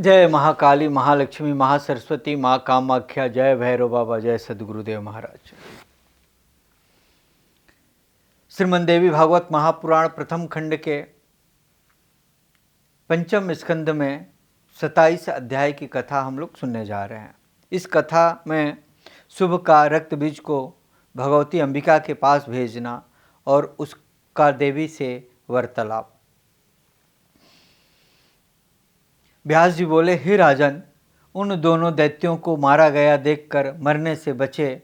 जय महाकाली, महालक्ष्मी, महासरस्वती, माँ कामाख्या, जय भैरव बाबा, जय सद्गुरुदेव महाराज। श्रीमद् देवी भागवत महापुराण प्रथम खंड के पंचम स्कंद में 27 अध्याय की कथा हम लोग सुनने जा रहे हैं। इस कथा में शुभ का रक्त बीज को भगवती अंबिका के पास भेजना और उसका देवी से वार्तालाप। व्यास जी बोले, हे राजन, उन दोनों दैत्यों को मारा गया देखकर मरने से बचे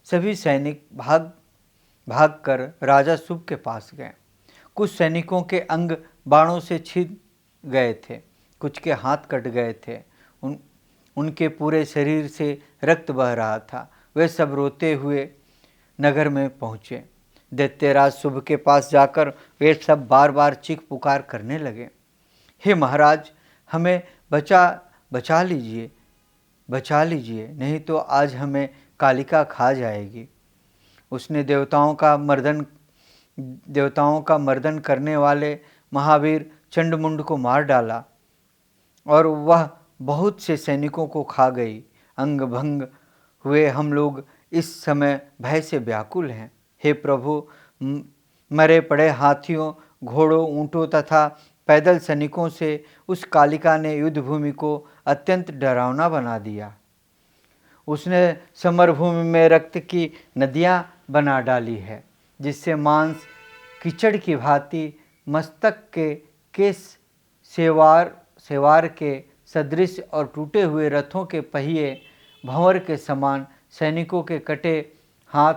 सभी सैनिक भाग कर राजा शुभ के पास गए। कुछ सैनिकों के अंग बाणों से छिद गए थे, कुछ के हाथ कट गए थे, उनके पूरे शरीर से रक्त बह रहा था। वे सब रोते हुए नगर में पहुँचे। दैत्यराज शुभ के पास जाकर वे सब बार बार चीख पुकार करने लगे, हे महाराज, हमें बचा लीजिए, नहीं तो आज हमें कालिका खा जाएगी। उसने देवताओं का मर्दन करने वाले महावीर चंडमुंड को मार डाला और वह बहुत से सैनिकों को खा गई। अंग भंग हुए हम लोग इस समय भय से व्याकुल हैं। हे प्रभु, मरे पड़े हाथियों, घोड़ों, ऊँटों तथा पैदल सैनिकों से उस कालिका ने युद्ध भूमि को अत्यंत डरावना बना दिया। उसने समरभूमि में रक्त की नदियां बना डाली है, जिससे मांस कीचड़ की भांति मस्तक के केस सेवार के सदृश और टूटे हुए रथों के पहिए भंवर के समान, सैनिकों के कटे हाथ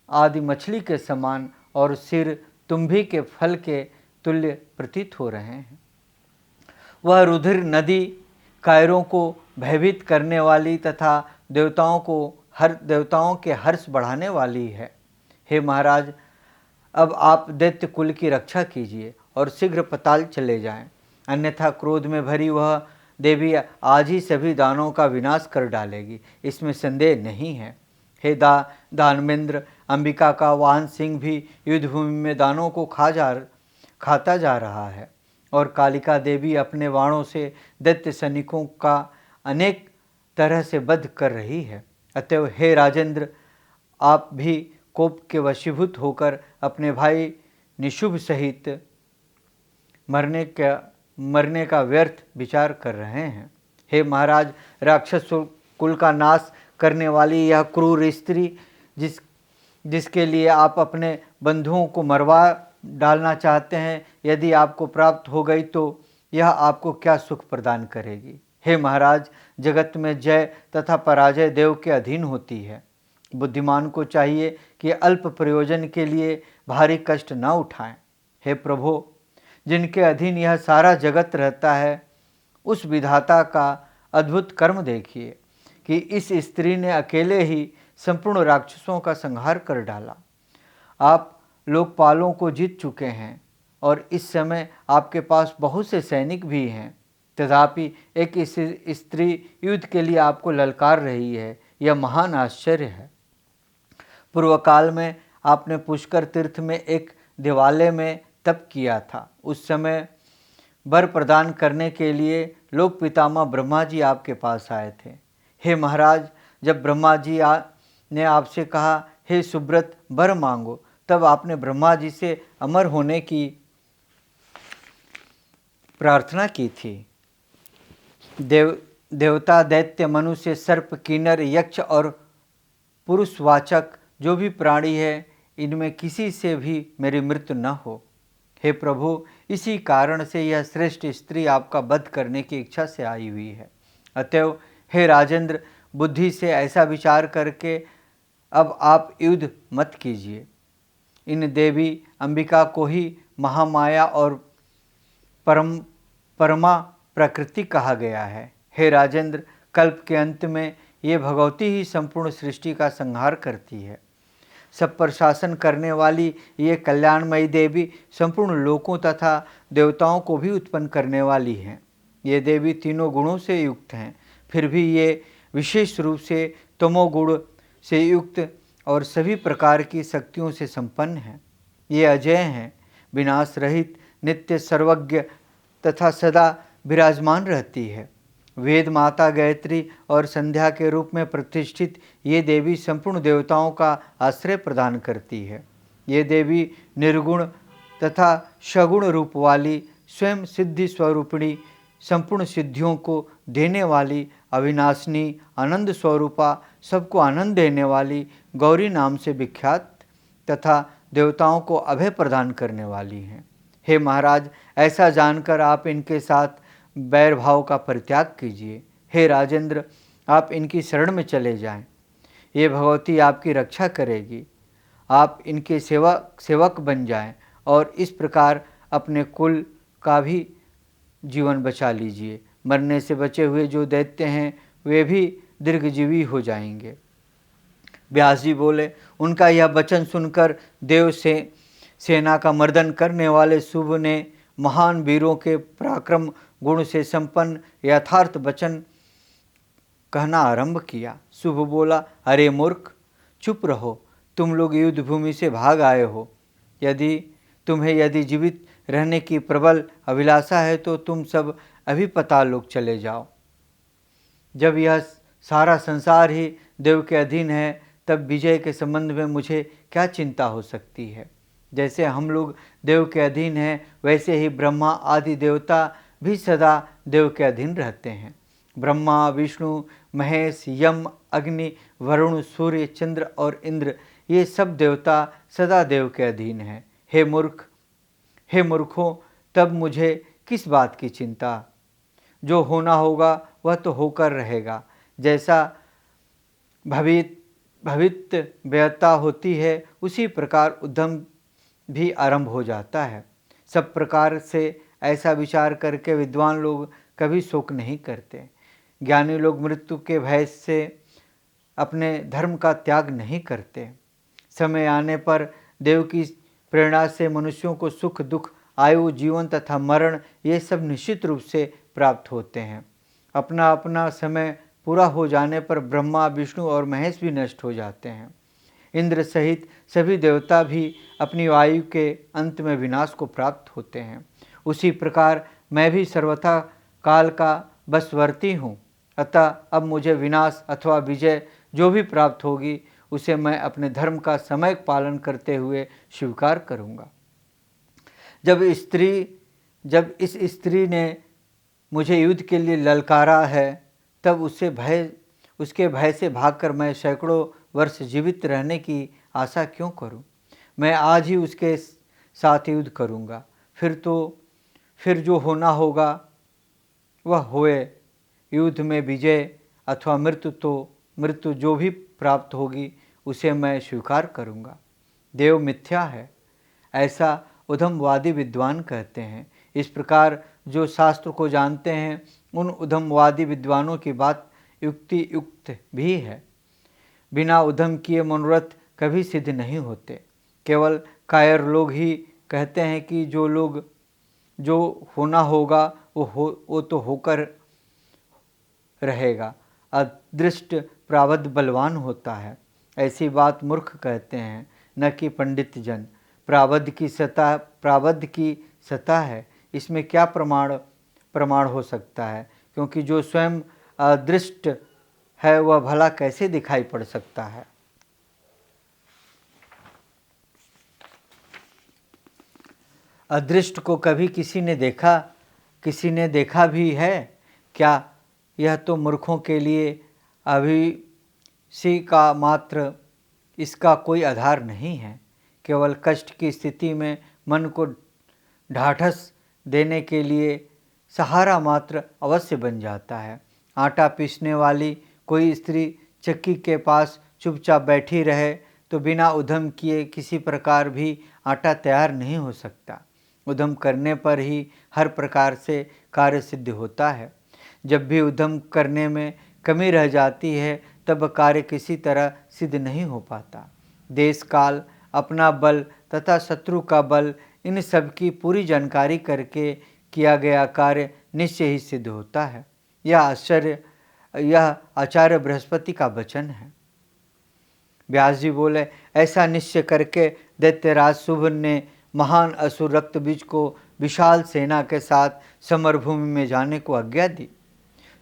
आदि मछली के समान और सिर तुम्भी के फल के तुल्य प्रतीत हो रहे हैं। वह रुधिर नदी कायरों को भयभीत करने वाली तथा देवताओं के हर्ष बढ़ाने वाली है। हे महाराज, अब आप दैत्य कुल की रक्षा कीजिए और शीघ्र पाताल चले जाएं, अन्यथा क्रोध में भरी वह देवी आज ही सभी दानों का विनाश कर डालेगी, इसमें संदेह नहीं है। हे दानवेंद्र, अंबिका का वाहन सिंह भी युद्धभूमि में दानों को खाता जा रहा है और कालिका देवी अपने बाणों से दैत्य सैनिकों का अनेक तरह से वध कर रही है। अतएव हे राजेंद्र, आप भी कोप के वशीभूत होकर अपने भाई निशुभ सहित मरने का व्यर्थ विचार कर रहे हैं। हे महाराज, राक्षस कुल का नाश करने वाली यह क्रूर स्त्री जिसके लिए आप अपने बंधुओं को मरवा डालना चाहते हैं, यदि आपको प्राप्त हो गई तो यह आपको क्या सुख प्रदान करेगी। हे महाराज, जगत में जय तथा पराजय देव के अधीन होती है। बुद्धिमान को चाहिए कि अल्प प्रयोजन के लिए भारी कष्ट न उठाएं। हे प्रभु, जिनके अधीन यह सारा जगत रहता है, उस विधाता का अद्भुत कर्म देखिए कि इस स्त्री ने अकेले ही संपूर्ण राक्षसों का संहार कर डाला। आप लोकपालों को जीत चुके हैं और इस समय आपके पास बहुत से सैनिक भी हैं, तथापि एक स्त्री युद्ध के लिए आपको ललकार रही है, यह महान आश्चर्य है। पूर्व काल में आपने पुष्कर तीर्थ में एक देवालय में तप किया था। उस समय वर प्रदान करने के लिए लोक पितामह ब्रह्मा जी आपके पास आए थे। हे महाराज, जब ब्रह्मा जी ने आपसे कहा, हे सुब्रत, वर मांगो, तब आपने ब्रह्मा जी से अमर होने की प्रार्थना की थी। देवता, दैत्य, मनुष्य, सर्प, किन्नर, यक्ष और पुरुषवाचक जो भी प्राणी है, इनमें किसी से भी मेरी मृत्यु न हो। हे प्रभु, इसी कारण से यह श्रेष्ठ स्त्री आपका वध करने की इच्छा से आई हुई है। अतएव हे राजेंद्र, बुद्धि से ऐसा विचार करके अब आप युद्ध मत कीजिए। इन देवी अंबिका को ही महामाया और परमा प्रकृति कहा गया है। हे राजेंद्र, कल्प के अंत में ये भगवती ही संपूर्ण सृष्टि का संहार करती है। सब पर शासन करने वाली ये कल्याणमयी देवी संपूर्ण लोकों तथा देवताओं को भी उत्पन्न करने वाली हैं। ये देवी तीनों गुणों से युक्त हैं, फिर भी ये विशेष रूप से तमोगुण से युक्त और सभी प्रकार की शक्तियों से संपन्न हैं। ये अजय हैं, विनाश रहित, नित्य सर्वज्ञ तथा सदा विराजमान रहती है। वेद माता गायत्री और संध्या के रूप में प्रतिष्ठित ये देवी संपूर्ण देवताओं का आश्रय प्रदान करती है। ये देवी निर्गुण तथा सगुण रूप वाली, स्वयं सिद्धि स्वरूपिणी, संपूर्ण सिद्धियों को देने वाली, अविनाशिनी, आनंद स्वरूपा, सबको आनंद देने वाली, गौरी नाम से विख्यात तथा देवताओं को अभय प्रदान करने वाली हैं। हे महाराज, ऐसा जानकर आप इनके साथ बैर भाव का परित्याग कीजिए। हे राजेंद्र, आप इनकी शरण में चले जाएं। ये भगवती आपकी रक्षा करेगी। आप इनके सेवक बन जाएं और इस प्रकार अपने कुल का भी जीवन बचा लीजिए। मरने से बचे हुए जो दैत्य हैं वे भी दीर्घजीवी हो जाएंगे। व्यास जी बोले, उनका यह वचन सुनकर देव से सेना का मर्दन करने वाले शुभ ने महान वीरों के पराक्रम गुण से संपन्न यथार्थ वचन कहना आरंभ किया। शुभ बोला, अरे मूर्ख, चुप रहो, तुम लोग युद्ध भूमि से भाग आए हो। यदि जीवित रहने की प्रबल अभिलाषा है तो तुम सब अभी पाताललोक चले जाओ। जब यह सारा संसार ही देव के अधीन है, तब विजय के संबंध में मुझे क्या चिंता हो सकती है। जैसे हम लोग देव के अधीन हैं, वैसे ही ब्रह्मा आदि देवता भी सदा देव के अधीन रहते हैं। ब्रह्मा, विष्णु, महेश, यम, अग्नि, वरुण, सूर्य, चंद्र और इंद्र, ये सब देवता सदा देव के अधीन हैं। हे मूर्खों, तब मुझे किस बात की चिंता? जो होना होगा वह तो होकर रहेगा। जैसा भवितव्यता होती है, उसी प्रकार उद्यम भी आरंभ हो जाता है। सब प्रकार से ऐसा विचार करके विद्वान लोग कभी शोक नहीं करते। ज्ञानी लोग मृत्यु के भय से अपने धर्म का त्याग नहीं करते। समय आने पर देव की प्रेरणा से मनुष्यों को सुख दुख, आयु, जीवन तथा मरण ये सब निश्चित रूप से प्राप्त होते हैं। अपना अपना समय पूरा हो जाने पर ब्रह्मा, विष्णु और महेश भी नष्ट हो जाते हैं। इंद्र सहित सभी देवता भी अपनी आयु के अंत में विनाश को प्राप्त होते हैं। उसी प्रकार मैं भी सर्वथा काल का बशवर्ती हूँ। अतः अब मुझे विनाश अथवा विजय जो भी प्राप्त होगी, उसे मैं अपने धर्म का समय पालन करते हुए स्वीकार करूँगा। जब इस स्त्री ने मुझे युद्ध के लिए ललकारा है, तब उसके भय से भागकर मैं सैकड़ों वर्ष जीवित रहने की आशा क्यों करूं? मैं आज ही उसके साथ युद्ध करूंगा। फिर जो होना होगा वह होए। युद्ध में विजय अथवा मृत्यु जो भी प्राप्त होगी, उसे मैं स्वीकार करूंगा। देव मिथ्या है, ऐसा उधमवादी विद्वान कहते हैं। इस प्रकार जो शास्त्र को जानते हैं, उन उधमवादी विद्वानों की बात युक्त भी है। बिना उधम किए मनोरथ कभी सिद्ध नहीं होते। केवल कायर लोग ही कहते हैं कि जो होना होगा वो तो होकर रहेगा। अदृष्ट प्रारब्ध बलवान होता है, ऐसी बात मूर्ख कहते हैं, न कि पंडित जन। प्रारब्ध की सत्ता है, इसमें क्या प्रमाण हो सकता है? क्योंकि जो स्वयं अदृष्ट है वह भला कैसे दिखाई पड़ सकता है? अदृष्ट को कभी किसी ने देखा भी है क्या? यह तो मूर्खों के लिए अभिषेक का मात्र, इसका कोई आधार नहीं है। केवल कष्ट की स्थिति में मन को ढाढ़स देने के लिए सहारा मात्र अवश्य बन जाता है। आटा पीसने वाली कोई स्त्री चक्की के पास चुपचाप बैठी रहे तो बिना उद्यम किए किसी प्रकार भी आटा तैयार नहीं हो सकता। उद्यम करने पर ही हर प्रकार से कार्य सिद्ध होता है। जब भी उद्यम करने में कमी रह जाती है, तब कार्य किसी तरह सिद्ध नहीं हो पाता। देश काल, अपना बल तथा शत्रु का बल, इन सब की पूरी जानकारी करके किया गया कार्य निश्चय ही सिद्ध होता है। यह आचार्य बृहस्पति का वचन है। व्यास जी बोले, ऐसा निश्चय करके दैत्यराज शुभ ने महान असुर रक्तबीज को विशाल सेना के साथ समरभूमि में जाने को आज्ञा दी।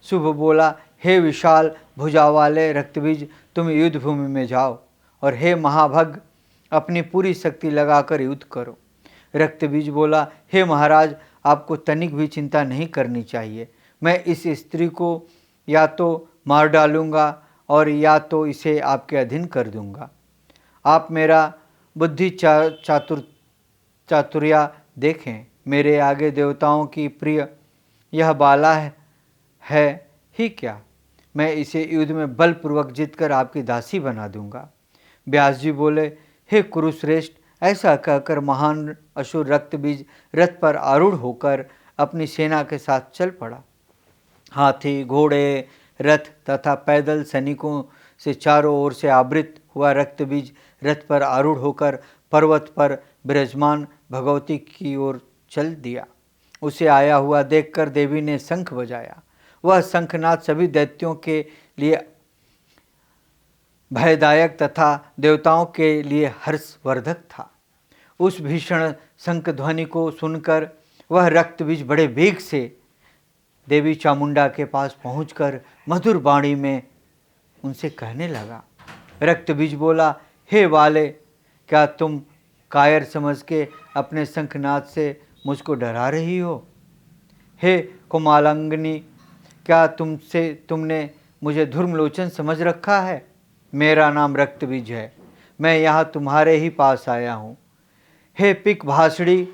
शुभ बोला, हे विशाल भुजा वाले रक्तबीज, तुम युद्ध भूमि में जाओ और हे महाभग अपनी पूरी शक्ति लगाकर युद्ध करो। रक्तबीज बोला, हे महाराज, आपको तनिक भी चिंता नहीं करनी चाहिए। मैं इस स्त्री को या तो मार डालूंगा और या तो इसे आपके अधीन कर दूंगा। आप मेरा बुद्धि चातुर्या देखें। मेरे आगे देवताओं की प्रिय यह बाला है ही क्या? मैं इसे युद्ध में बलपूर्वक जीतकर आपकी दासी बना दूंगा। व्यास जी बोले, हे कुरुश्रेष्ठ, ऐसा कहकर महान असुर रक्तबीज रथ पर आरूढ़ होकर अपनी सेना के साथ चल पड़ा। हाथी, घोड़े, रथ तथा पैदल सैनिकों से चारों ओर से आवृत हुआ रक्तबीज रथ पर आरूढ़ होकर पर्वत पर विराजमान भगवती की ओर चल दिया। उसे आया हुआ देखकर देवी ने शंख बजाया। वह शंखनाद सभी दैत्यों के लिए भयदायक तथा देवताओं के लिए हर्षवर्धक था। उस भीषण शंख ध्वनि को सुनकर वह रक्तबीज बड़े वेग से देवी चामुंडा के पास पहुंचकर मधुर वाणी में उनसे कहने लगा। रक्तबीज बोला, हे वाले, क्या तुम कायर समझ के अपने शंखनाद से मुझको डरा रही हो? हे कोमलांगिनी, क्या तुमने मुझे धूम्रलोचन समझ रखा है? मेरा नाम रक्तबीज है। मैं यहाँ तुम्हारे ही पास आया हूँ। हे पिक भाषणी,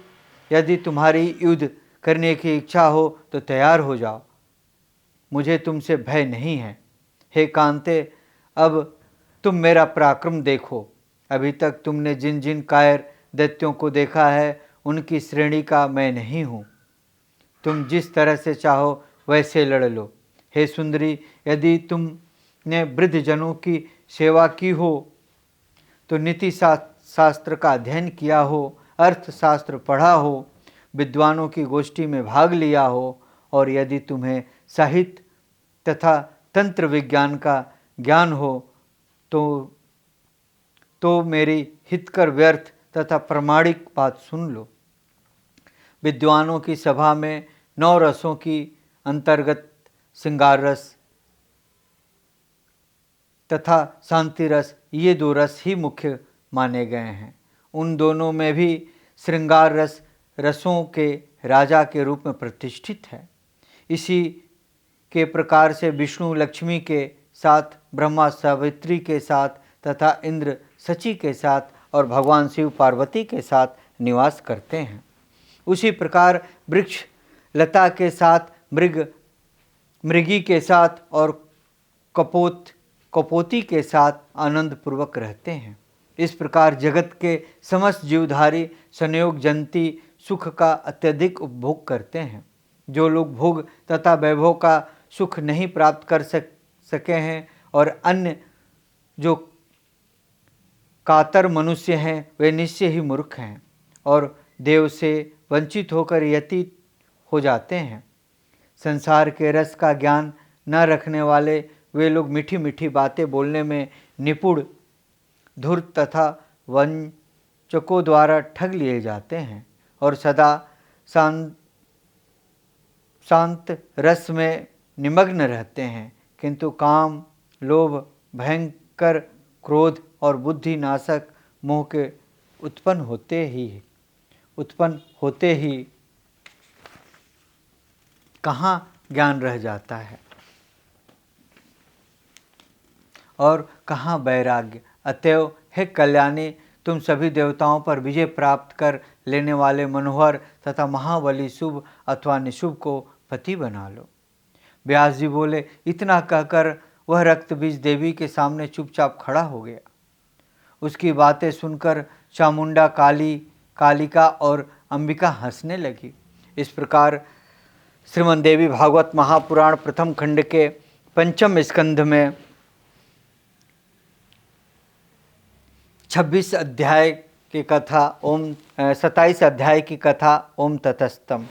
यदि तुम्हारी युद्ध करने की इच्छा हो तो तैयार हो जाओ। मुझे तुमसे भय नहीं है। हे कांते, अब तुम मेरा पराक्रम देखो। अभी तक तुमने जिन जिन कायर दैत्यों को देखा है, उनकी श्रेणी का मैं नहीं हूँ। तुम जिस तरह से चाहो वैसे लड़ लो। हे सुंदरी, यदि तुमने वृद्धजनों की सेवा की हो, तो नीति शास्त्र का अध्ययन किया हो, अर्थशास्त्र पढ़ा हो, विद्वानों की गोष्ठी में भाग लिया हो, और यदि तुम्हें साहित्य तथा तंत्र विज्ञान का ज्ञान हो, तो मेरी हितकर व्यर्थ तथा प्रामाणिक बात सुन लो। विद्वानों की सभा में 9 रसों की अंतर्गत श्रृंगार रस तथा शांति रस, ये 2 रस ही मुख्य माने गए हैं। उन दोनों में भी श्रृंगार रस रसों के राजा के रूप में प्रतिष्ठित है। इसी के प्रकार से विष्णु लक्ष्मी के साथ, ब्रह्मा सावित्री के साथ तथा इंद्र शची के साथ और भगवान शिव पार्वती के साथ निवास करते हैं। उसी प्रकार वृक्ष लता के साथ, मृगी के साथ और कपोती के साथ आनंद पूर्वक रहते हैं। इस प्रकार जगत के समस्त जीवधारी संयोग जंती सुख का अत्यधिक उपभोग करते हैं। जो लोग भोग तथा वैभव का सुख नहीं प्राप्त कर सके हैं और अन्य जो कातर मनुष्य हैं, वे निश्चय ही मूर्ख हैं और देव से वंचित होकर यति हो जाते हैं। संसार के रस का ज्ञान न रखने वाले वे लोग मीठी मीठी बातें बोलने में निपुण, धूर्त तथा वंचकों द्वारा ठग लिए जाते हैं और सदा शांत रस में निमग्न रहते हैं, किंतु काम, लोभ, भयंकर क्रोध और बुद्धि नाशक मोह के उत्पन्न होते ही कहाँ ज्ञान रह जाता है और कहाँ वैराग्य। अतएव हे कल्याणी, तुम सभी देवताओं पर विजय प्राप्त कर लेने वाले मनोहर तथा महाबली शुभ अथवा निशुभ को पति बना लो। व्यास जी बोले, इतना कहकर वह रक्तबीज देवी के सामने चुपचाप खड़ा हो गया। उसकी बातें सुनकर चामुंडा, कालिका और अंबिका हंसने लगी। इस प्रकार श्रीमद् देवी भागवत महापुराण प्रथम खंड के 5वें स्कंध में 26 अध्याय की कथा 27 अध्याय की कथा ओम ततस्तम।